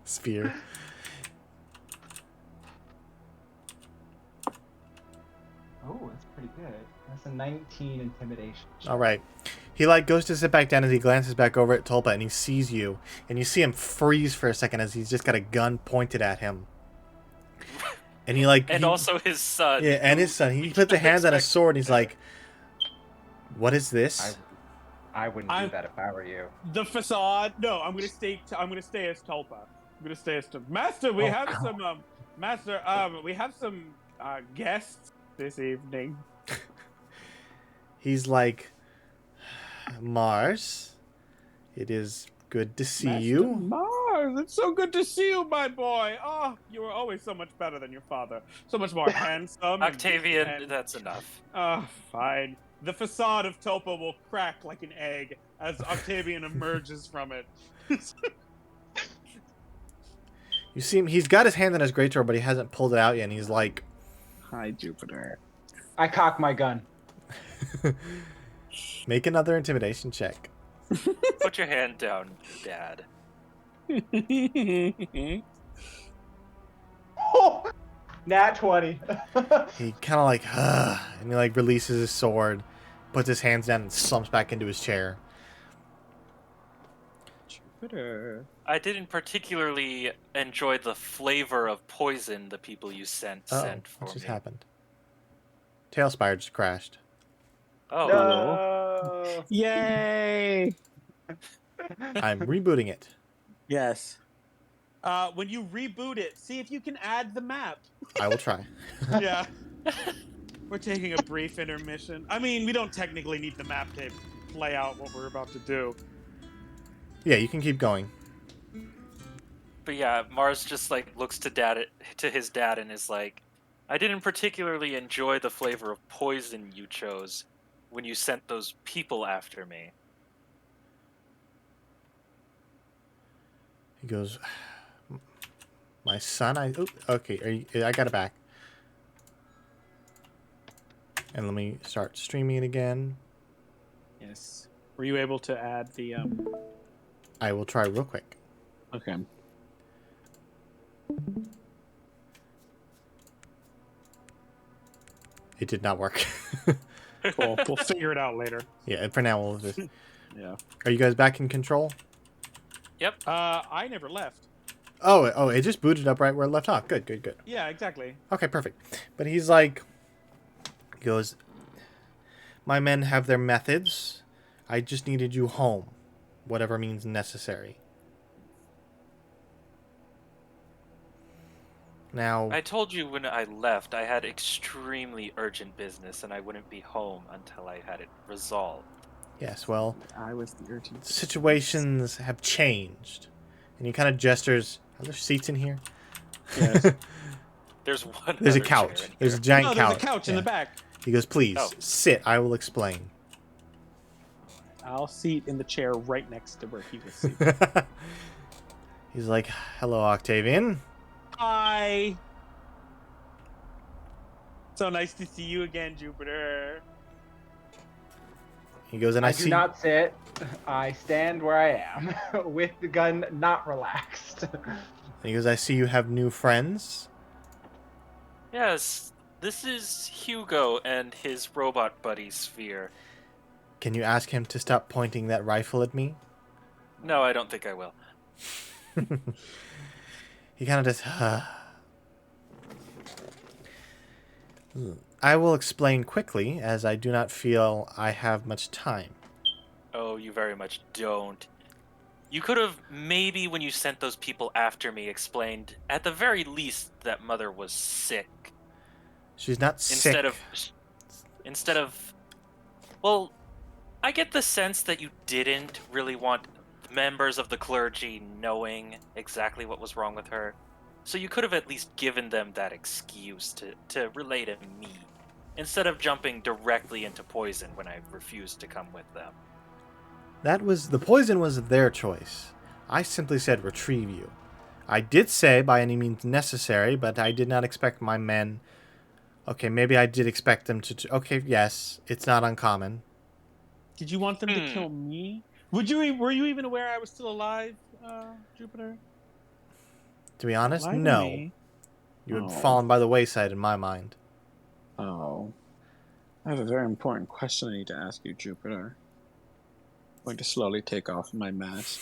sphere. Oh, that's pretty good. That's a 19 intimidation check. All right. He like goes to sit back down as he glances back over at Tulpa and he sees you and you see him freeze for a second as he's just got a gun pointed at him. And he like also his son. Yeah, and his son. He puts a hand on his sword and he's like, "What is this?" I wouldn't do that if I were you. The facade. No, I'm gonna stay as Tulpa. I'm gonna stay as Tulpa. Master, we have some we have some guests this evening. He's like, "Mars, it is good to see Master you." Mars, it's so good to see you, my boy. Oh, you were always so much better than your father. So much more handsome. Octavian, that's enough. Fine. The facade of Tulpa will crack like an egg as Octavian emerges from it. You see him, he's got his hand on his great sword, but he hasn't pulled it out yet, and he's like, Hi, Jupiter. I cock my gun. "Make another intimidation check." Put your hand down, Dad. Oh, nat 20. He kind of like, and he like releases his sword, puts his hands down, and slumps back into his chair. Jupiter. I didn't particularly enjoy the flavor of poison the people you sent for What just me. happened? TaleSpire just crashed. Oh, No. Yay! I'm rebooting it. Yes. When you reboot it, see if you can add the map. I will try. Yeah. We're taking a brief intermission. I mean, we don't technically need the map to play out what we're about to do. Yeah, you can keep going. but yeah, Mars just like looks to his dad and is like, "I didn't particularly enjoy the flavor of poison you chose when you sent those people after me." He goes, "My son, okay, I got it back." And let me start streaming it again. Yes. Were you able to add the I will try real quick. Okay. It did not work. Cool. We'll figure it out later. Yeah, and for now we'll just... Yeah. Are you guys back in control? Yep. I never left. Oh, it just booted up right where it left off. Good. Yeah, exactly. Okay, perfect. But he's like... He goes, "My men have their methods. I just needed you home. Whatever means necessary." Now... I told you when I left I had extremely urgent business and I wouldn't be home until I had it resolved. Yes, well... I was the urgent. Situations have changed. And he kind of gestures... Are there seats in here? Yes. There's one. There's a other couch. chair in There's a here. giant couch. There's a couch in the back. He goes, "Please, Oh. sit. I will explain." I'll seat in the chair right next to where he was seated. He's like, "Hello, Octavian." Hi. So nice to see you again, Jupiter. He goes, "And I I see..." do not sit. I stand where I am, with the gun not relaxed. He goes, "I see you have new friends." Yes, this is Hugo and his robot buddy Sphere. "Can you ask him to stop pointing that rifle at me?" No, I don't think I will. He kind of just... "I will explain quickly, as I do not feel I have much time." Oh, you very much don't. You could have maybe, when you sent those people after me, explained at the very least that Mother was sick. "She's not sick." Instead of, well, I get the sense that you didn't really want members of the clergy knowing exactly what was wrong with her. So you could have at least given them that excuse to relay to me, instead of jumping directly into poison when I refused to come with them. The poison was their choice. I simply said retrieve you. I did say by any means necessary, but I did not expect my men... Okay, maybe I did expect them to... Okay, yes, it's not uncommon. Did you want them to kill me? Were you even aware I was still alive, Jupiter? To be honest, Lie to no. me. You had Oh. fallen by the wayside in my mind. Oh. I have a very important question I need to ask you, Jupiter. I'm going to slowly take off my mask.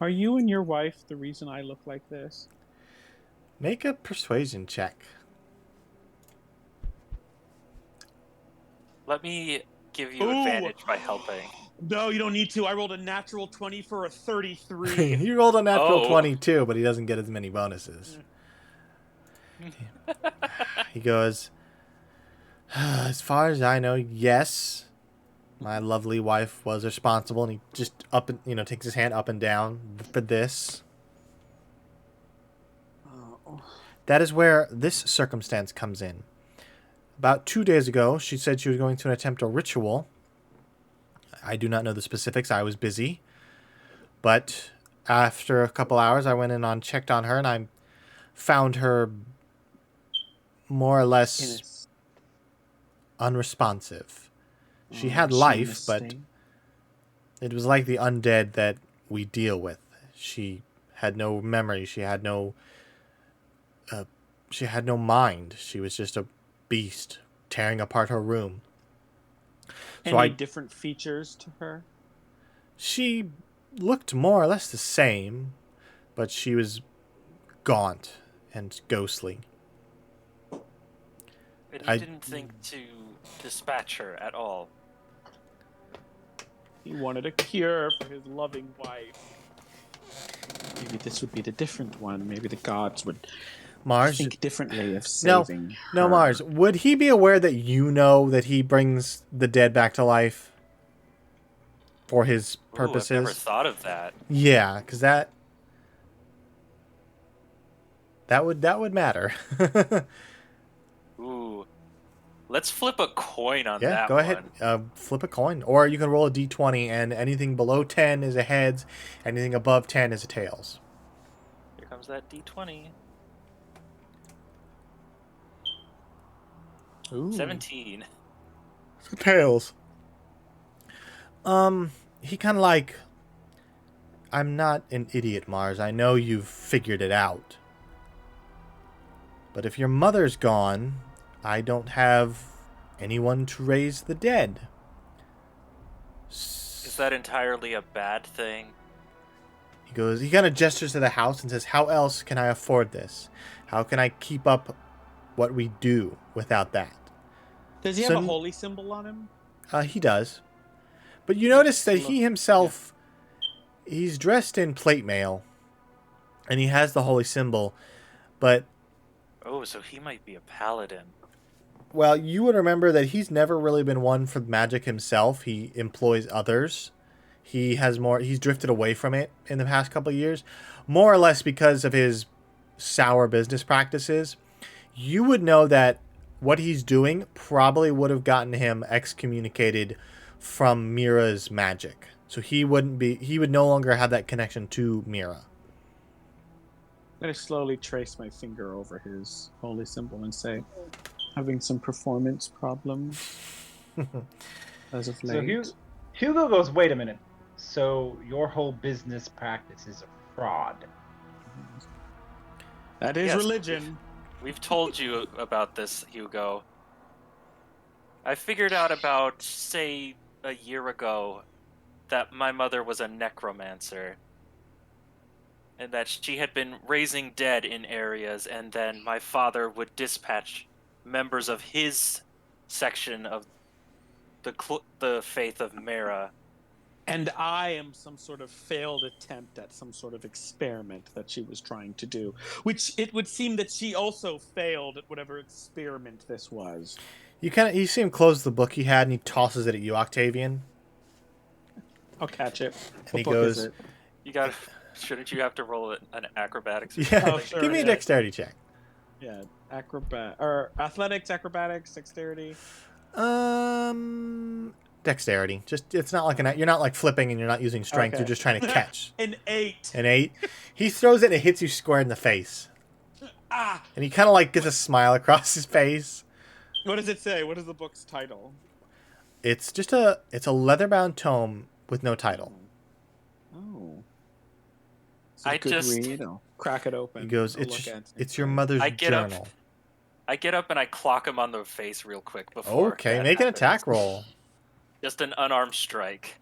Are you and your wife the reason I look like this? Make a persuasion check. Let me give you Ooh. advantage by helping. No, you don't need to. I rolled a natural 20 for a 33. He rolled a natural Oh. 22, but he doesn't get as many bonuses. He goes, as far as I know, yes, my lovely wife was responsible, and he just takes his hand up and down for this. Oh. That is where this circumstance comes in. About 2 days ago, she said she was going to attempt a ritual. I do not know the specifics. I was busy. But after a couple hours, I went in and checked on her, and I found her more or less unresponsive. She had life, but it was like the undead that we deal with. She had no memory. She had no mind. She was just a beast tearing apart her room. Any different features to her? She looked more or less the same, but she was gaunt and ghostly. And you didn't think to dispatch her at all. He wanted a cure for his loving wife. Maybe this would be the different one. Maybe the gods would think differently of saving her. No, Mars. Would he be aware that you know that he brings the dead back to life for his purposes? Ooh, I've never thought of that. Yeah, because that would matter. Ooh. Let's flip a coin on that Yeah, go ahead. Flip a coin. Or you can roll a d20, and anything below 10 is a heads, anything above 10 is a tails. Here comes that d20. Ooh. 17. So tails. He kind of like, I'm not an idiot, Mars. I know you've figured it out. But if your mother's gone, I don't have anyone to raise the dead. Is that entirely a bad thing? He kind of gestures to the house and says, how else can I afford this? How can I keep up what we do without that? Does he have a holy symbol on him? He does. But you notice that he himself, he's dressed in plate mail, and he has the holy symbol, but... Oh, so he might be a paladin. Well, you would remember that he's never really been one for magic himself. He employs others. He's drifted away from it in the past couple of years, more or less because of his sour business practices. You would know that what he's doing probably would have gotten him excommunicated from Mira's magic. So he would no longer have that connection to Mira. I'm going to slowly trace my finger over his holy symbol and say, having some performance problems as of late. So Hugo goes, wait a minute. So your whole business practice is a fraud. That is religion. We've told you about this, Hugo. I figured out about, say, a year ago that my mother was a necromancer. And that she had been raising dead in areas, and then my father would dispatch members of his section of the faith of Mera. And I am some sort of failed attempt at some sort of experiment that she was trying to do. Which it would seem that she also failed at whatever experiment this was. You see him close the book he had, and he tosses it at you, Octavian. I'll catch it. And he goes, is it? Shouldn't you have to roll an acrobatics? Or yeah, something? Sure, give me a dexterity check. Yeah, athletics, acrobatics, dexterity. Dexterity. Just it's not like you're not like flipping and you're not using strength. Okay. You're just trying to catch. An 8. An 8. He throws it and it hits you square in the face. Ah! And he kind of like gets a smile across his face. What does it say? What is the book's title? It's just a leather-bound tome with no title. Oh. It's a I good just- read. I'll crack it open. He goes, I'll it's look at it. it's your mother's I get up. journal. I get up and I clock him on the face real quick before. Okay, that make an happens. attack roll. Just an unarmed strike.